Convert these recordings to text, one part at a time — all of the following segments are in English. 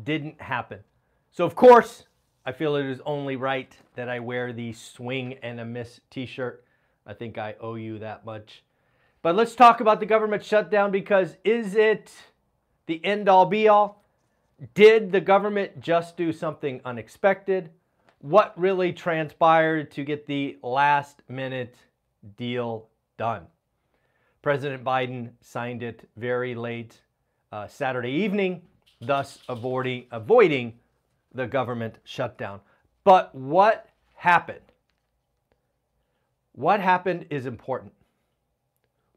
didn't happen. So of course, I feel it is only right that I wear the swing and a miss t-shirt. I think I owe you that much. But let's talk about the government shutdown, because is it the end all be all? Did the government just do something unexpected? What really transpired to get the last minute deal done? President Biden signed it very late Saturday evening, thus avoiding the government shutdown. But what happened? What happened is important.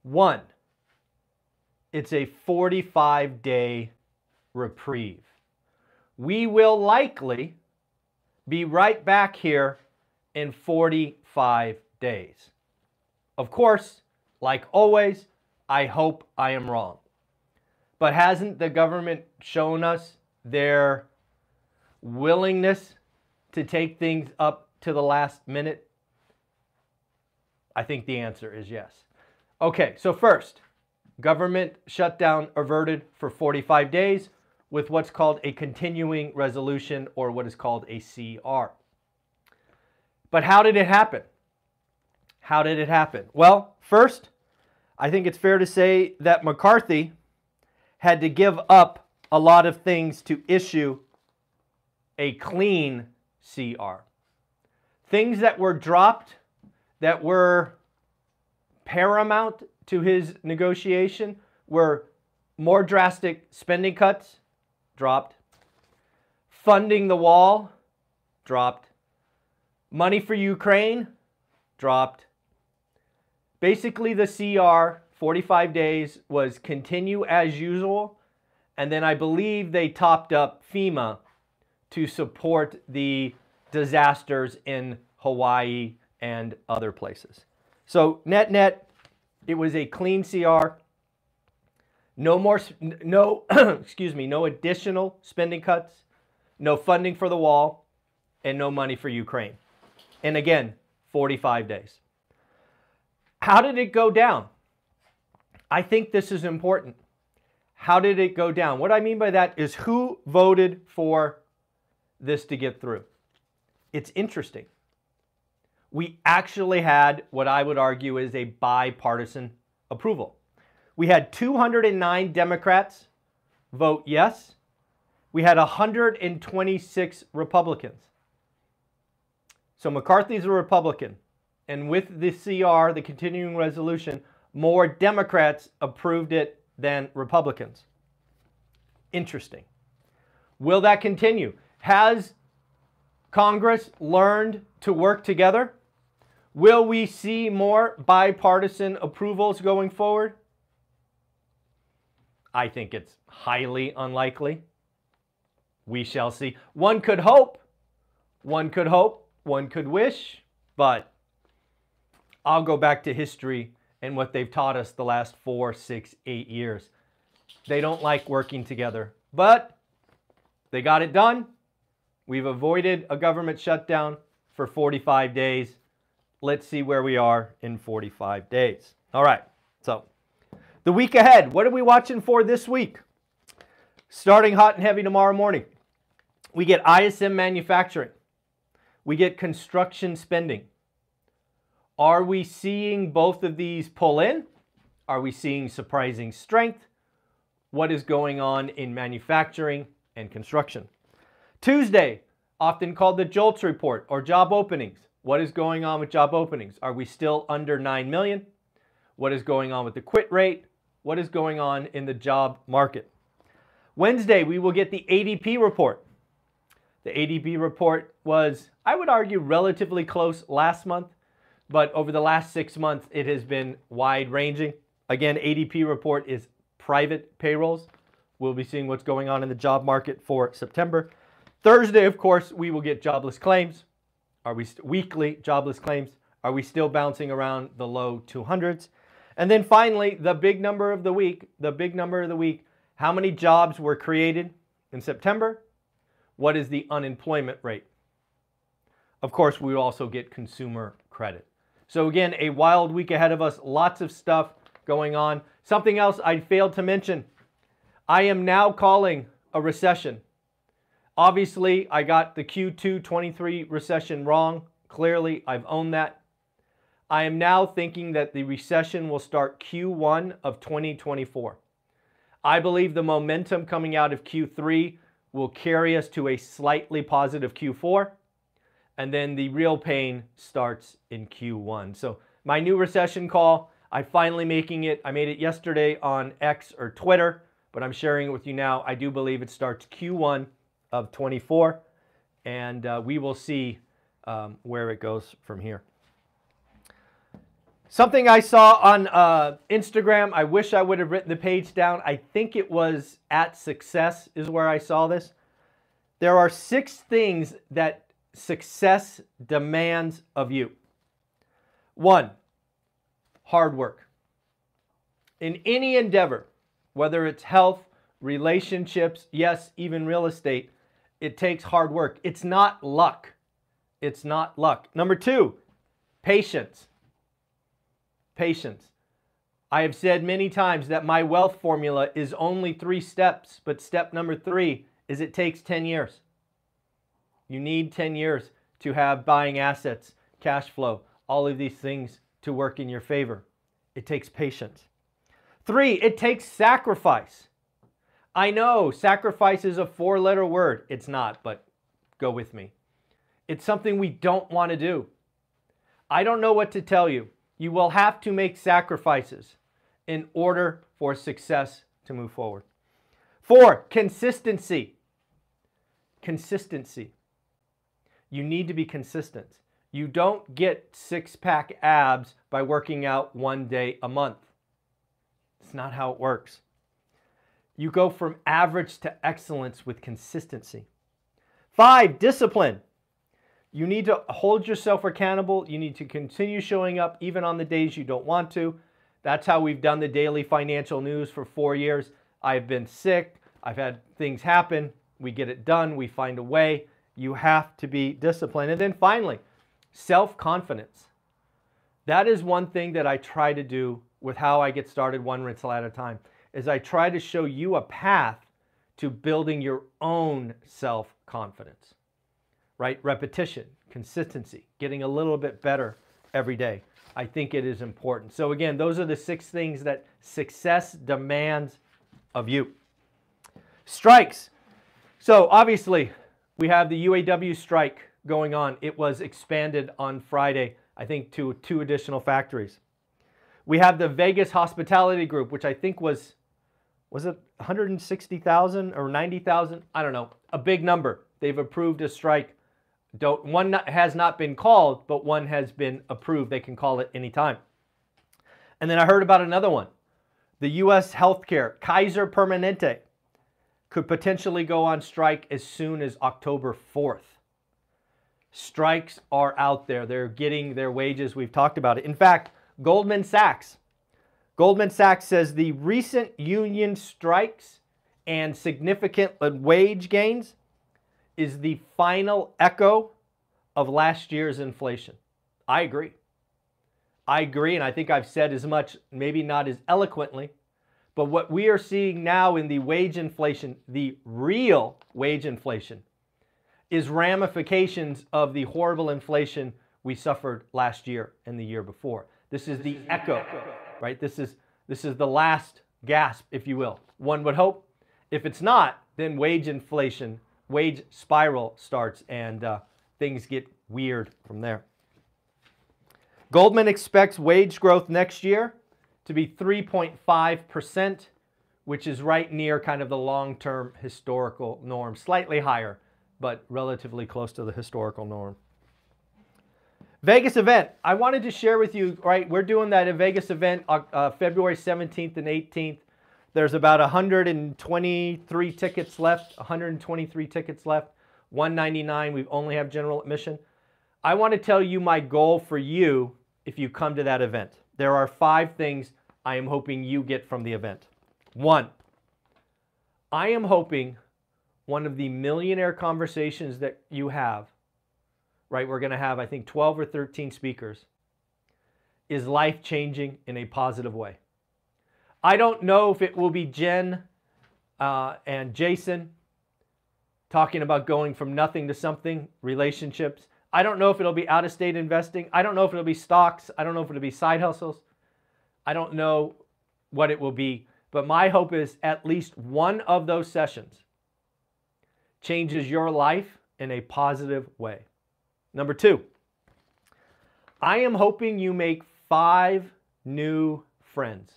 One, it's a 45-day reprieve. We will likely be right back here in 45 days. Of course, like always, I hope I am wrong. But hasn't the government shown us their willingness to take things up to the last minute? I think the answer is yes. Okay, so first, government shutdown averted for 45 days with what's called a continuing resolution, or what is called a CR. But how did it happen? How did it happen? Well, first, I think it's fair to say that McCarthy had to give up a lot of things to issue a clean CR. Things that were dropped, that were paramount to his negotiation, were more drastic spending cuts, dropped. Funding the wall, dropped. Money for Ukraine, dropped. Basically, the CR, 45 days, was continue as usual. And then I believe they topped up FEMA to support the disasters in Hawaii and other places. So net, it was a clean CR. No additional spending cuts, no funding for the wall, and no money for Ukraine. And again, 45 days. How did it go down? I think this is important. How did it go down? What I mean by that is who voted for this to get through. It's interesting. We actually had what I would argue is a bipartisan approval. We had 209 Democrats vote yes. We had 126 Republicans. So McCarthy's a Republican. And with the CR, the continuing resolution, more Democrats approved it than Republicans. Interesting. Will that continue? Has Congress learned to work together? Will we see more bipartisan approvals going forward? I think it's highly unlikely. We shall see. One could hope, one could wish, but I'll go back to history and what they've taught us the last 4, 6, 8 years. They don't like working together, but they got it done. We've avoided a government shutdown for 45 days. Let's see where we are in 45 days. All right, so the week ahead, what are we watching for this week? Starting hot and heavy tomorrow morning, we get ISM manufacturing. We get construction spending. Are we seeing both of these pull in? Are we seeing surprising strength? What is going on in manufacturing and construction? Tuesday, often called the JOLTS report or job openings. What is going on with job openings? Are we still under 9 million? What is going on with the quit rate? What is going on in the job market? Wednesday, we will get the ADP report. The ADP report was, I would argue, relatively close last month, but over the last 6 months, it has been wide-ranging. Again, ADP report is private payrolls. We'll be seeing what's going on in the job market for September. Thursday, of course, we will get jobless claims. Weekly jobless claims. Are we still bouncing around the low 200s? And then finally, the big number of the week, how many jobs were created in September? What is the unemployment rate? Of course, we also get consumer credit. So again, a wild week ahead of us, lots of stuff going on. Something else I failed to mention, I am now calling a recession Obviously, I got the Q2 23 recession wrong. Clearly, I've owned that. I am now thinking that the recession will start Q1 of 2024. I believe the momentum coming out of Q3 will carry us to a slightly positive Q4, and then the real pain starts in Q1. So my new recession call, I'm finally making it. I made it yesterday on X or Twitter, but I'm sharing it with you now. I do believe it starts Q1 of 24, and we will see where it goes from here. Something I saw on Instagram, I wish I would have written the page down. I think it was @success is where I saw this. There are 6 things that success demands of you. 1, hard work. In any endeavor, whether it's health, relationships, yes, even real estate, it takes hard work. It's not luck. It's not luck. Number 2, patience. Patience. I have said many times that my wealth formula is only 3 steps, but step number 3 is it takes 10 years. You need 10 years to have buying assets, cash flow, all of these things to work in your favor. It takes patience. 3, it takes sacrifice. I know sacrifice is a 4-letter word. It's not, but go with me. It's something we don't want to do. I don't know what to tell you. You will have to make sacrifices in order for success to move forward. 4, consistency. Consistency. You need to be consistent. You don't get 6-pack abs by working out 1 day a month. It's not how it works. You go from average to excellence with consistency. 5, discipline. You need to hold yourself accountable. You need to continue showing up even on the days you don't want to. That's how we've done the daily financial news for 4 years. I've been sick. I've had things happen. We get it done. We find a way. You have to be disciplined. And then finally, self-confidence. That is one thing that I try to do with how I get started one rental at a time, is I try to show you a path to building your own self-confidence. Right? Repetition, consistency, getting a little bit better every day. I think it is important. So again, those are the 6 things that success demands of you. Strikes. So obviously, we have the UAW strike going on. It was expanded on Friday, I think, to 2 additional factories. We have the Vegas Hospitality Group, which I think was it 160,000 or 90,000? I don't know. A big number. They've approved a strike. One has not been called, but one has been approved. They can call it anytime. And then I heard about another one. The U.S. healthcare, Kaiser Permanente, could potentially go on strike as soon as October 4th. Strikes are out there. They're getting their wages. We've talked about it. In fact, Goldman Sachs says the recent union strikes and significant wage gains is the final echo of last year's inflation. I agree. I agree, and I think I've said as much, maybe not as eloquently, but what we are seeing now in the wage inflation, the real wage inflation, is ramifications of the horrible inflation we suffered last year and the year before. This is the echo, right? This is the last gasp, if you will. One would hope. If it's not, then wage inflation, wage spiral starts, and things get weird from there. Goldman expects wage growth next year to be 3.5%, which is right near kind of the long-term historical norm. Slightly higher, but relatively close to the historical norm. Vegas event. I wanted to share with you, right, we're doing that Vegas event February 17th and 18th. There's about 123 tickets left, 123 tickets left, $199. We only have general admission. I want to tell you my goal for you if you come to that event. There are 5 things I am hoping you get from the event. 1, I am hoping one of the millionaire conversations that you have, right, we're going to have, I think, 12 or 13 speakers, is life-changing in a positive way. I don't know if it will be Jen and Jason talking about going from nothing to something, relationships. I don't know if it'll be out-of-state investing. I don't know if it'll be stocks. I don't know if it'll be side hustles. I don't know what it will be. But my hope is at least one of those sessions changes your life in a positive way. Number 2, I am hoping you make 5 new friends.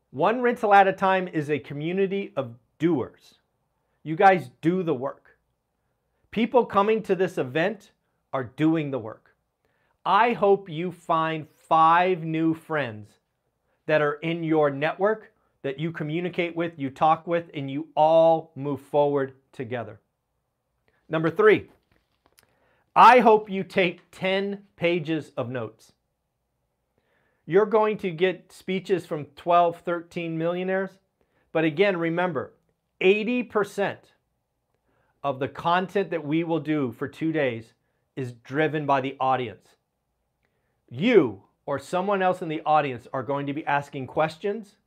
One Rental at a Time is a community of doers. You guys do the work. People coming to this event are doing the work. I hope you find 5 new friends that are in your network, that you communicate with, you talk with, and you all move forward together. Number 3, I hope you take 10 pages of notes. You're going to get speeches from 12, 13 millionaires. But again, remember, 80% of the content that we will do for 2 days is driven by the audience. You or someone else in the audience are going to be asking questions,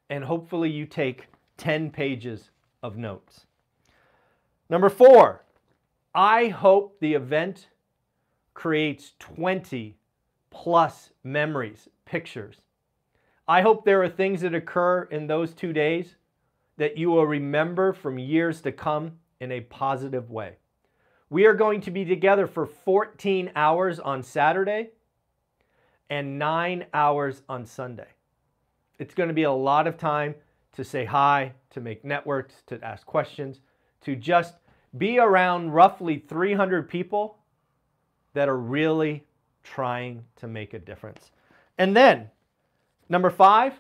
and hopefully you take 10 pages of notes. Number 4, I hope the event creates 20 plus memories, pictures. I hope there are things that occur in those 2 days that you will remember from years to come in a positive way. We are going to be together for 14 hours on Saturday and 9 hours on Sunday. It's going to be a lot of time to say hi, to make networks, to ask questions, to just be around roughly 300 people that are really trying to make a difference. And then, number 5,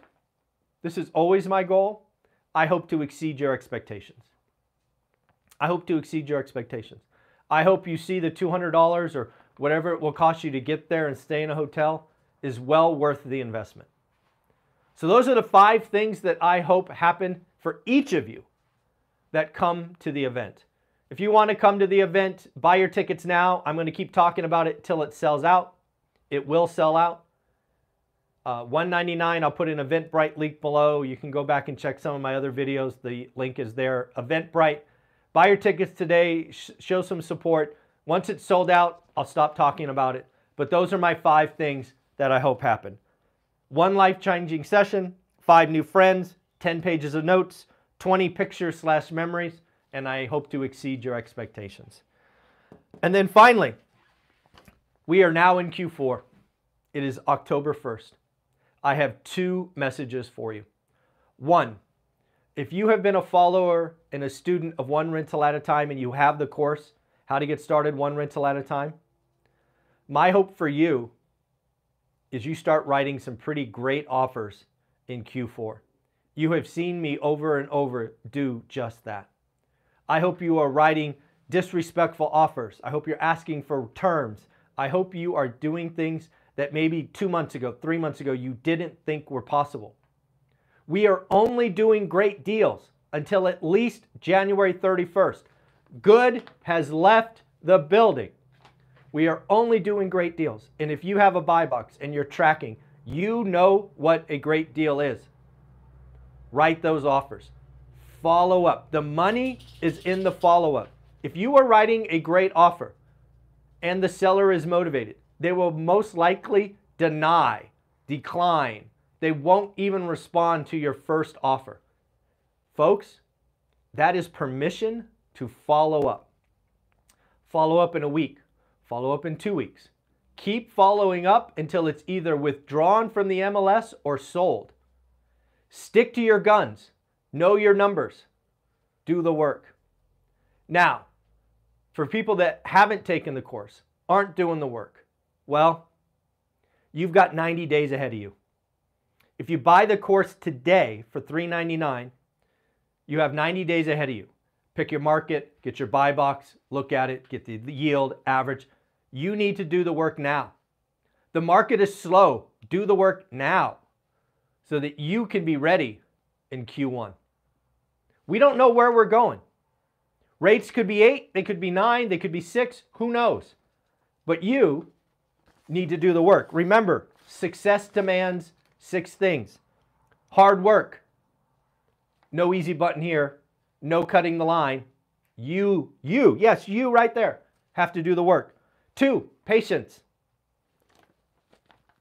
this is always my goal. I hope to exceed your expectations. I hope to exceed your expectations. I hope you see the $200 or whatever it will cost you to get there and stay in a hotel is well worth the investment. So those are the 5 things that I hope happen for each of you that come to the event. If you want to come to the event, buy your tickets now. I'm going to keep talking about it till it sells out. It will sell out. $199, I'll put an Eventbrite link below. You can go back and check some of my other videos. The link is there. Eventbrite. Buy your tickets today. Show some support. Once it's sold out, I'll stop talking about it. But those are my 5 things that I hope happen. 1 life-changing session, 5 new friends, 10 pages of notes, 20 pictures/memories, and I hope to exceed your expectations. And then finally, we are now in Q4. It is October 1st. I have 2 messages for you. 1, if you have been a follower and a student of One Rental at a Time and you have the course, How to Get Started One Rental at a Time, my hope for you is you start writing some pretty great offers in Q4. You have seen me over and over do just that. I hope you are writing disrespectful offers. I hope you're asking for terms. I hope you are doing things that maybe 2 months ago, 3 months ago, you didn't think were possible. We are only doing great deals until at least January 31st. Good has left the building. We are only doing great deals. And if you have a buy box and you're tracking, you know what a great deal is. Write those offers. Follow up. The money is in the follow-up. If you are writing a great offer and the seller is motivated, they will most likely decline. They won't even respond to your first offer. Folks, that is permission to follow up. Follow up in a week. Follow up in 2 weeks. Keep following up until it's either withdrawn from the MLS or sold. Stick to your guns. Know your numbers. Do the work. Now, for people that haven't taken the course, aren't doing the work, well, you've got 90 days ahead of you. If you buy the course today for $399, you have 90 days ahead of you. Pick your market, get your buy box, look at it, get the yield, average. You need to do the work now. The market is slow. Do the work now so that you can be ready in Q1. We don't know where we're going. Rates could be 8, they could be 9, they could be 6, who knows? But you need to do the work. Remember, success demands 6 things. Hard work. No easy button here. No cutting the line. Yes, you right there have to do the work. 2, patience.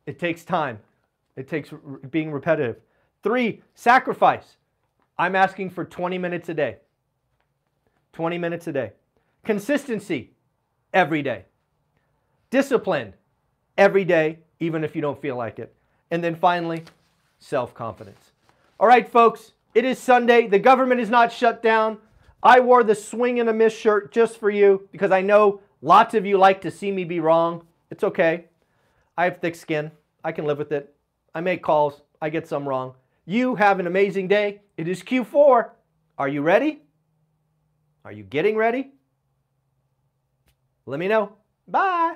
It takes time. It takes being repetitive. 3, sacrifice. I'm asking for 20 minutes a day. 20 minutes a day. Consistency, every day. Discipline, every day, even if you don't feel like it. And then finally, self-confidence. All right, folks, it is Sunday. The government is not shut down. I wore the swing and a miss shirt just for you because I know lots of you like to see me be wrong. It's okay. I have thick skin. I can live with it. I make calls. I get some wrong. You have an amazing day. It is Q4. Are you ready? Are you getting ready? Let me know. Bye.